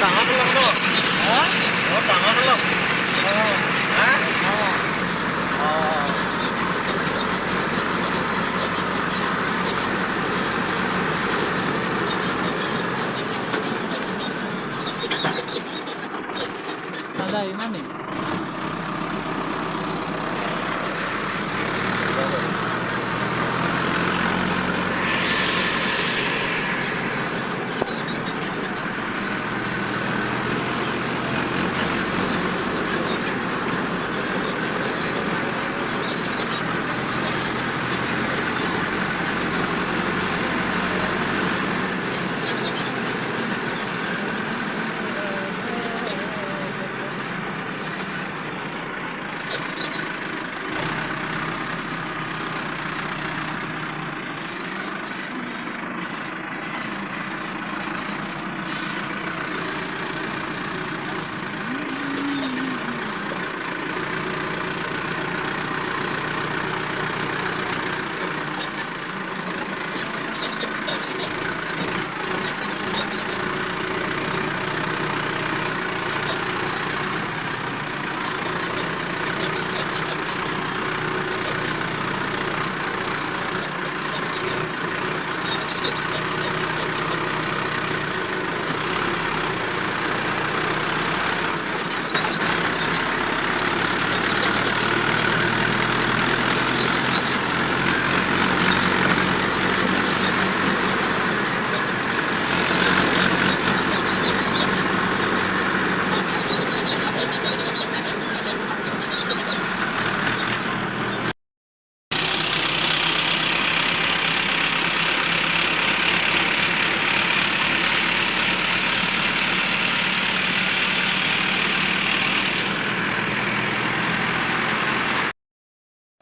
ডাঙৰটো ল'ম ন? হা? অলপ ডাঙৰটো ল'ম। হা? দাদা ইমানেই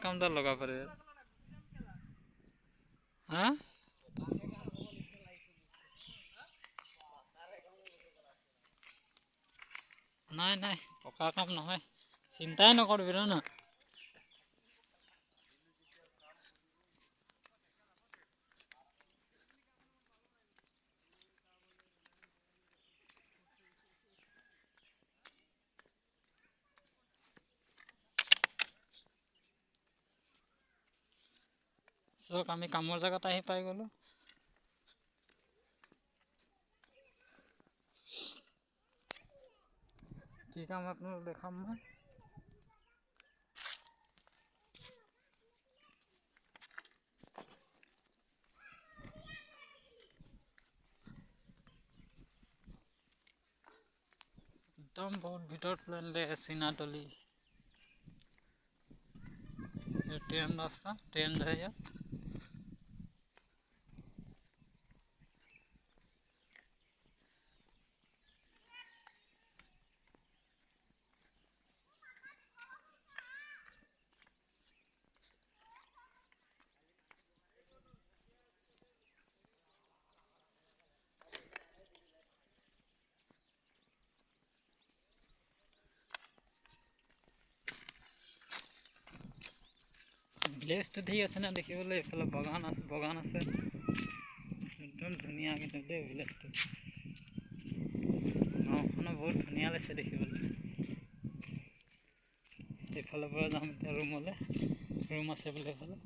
কামটা লগা পাৰে হ্যাঁ নাই নাই পকা কাম নহয় চিন্তাই নকৰবি ৰ না চক আমি কামৰ জায়গাত আহি পাই গলো কি কাম আপোনালোক দেখাম মই একদম বহুত ভিতৰত প্লেন দে চিনাতলি ট্রেন রাস্তা ট্রেন যায় ভিলেজটো ঠিক আছে না দেখিবলৈ এইফালে বগান আছে একদম ধুনীয়া কিন্তু দেই ভিলেজটো গাঁওখনো বহুত ধুনীয়া লাগিছে দেখিবলৈ এইফালৰ পৰা যাম এতিয়া ৰুমলৈ ৰুম আছে বোলে এইফালে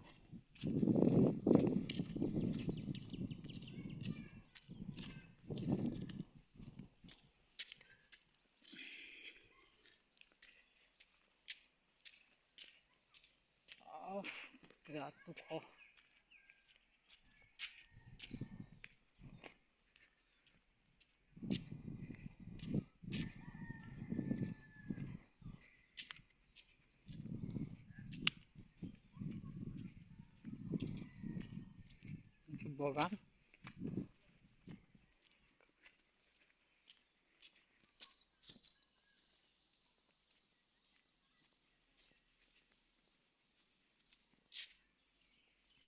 ৰাতটো বগান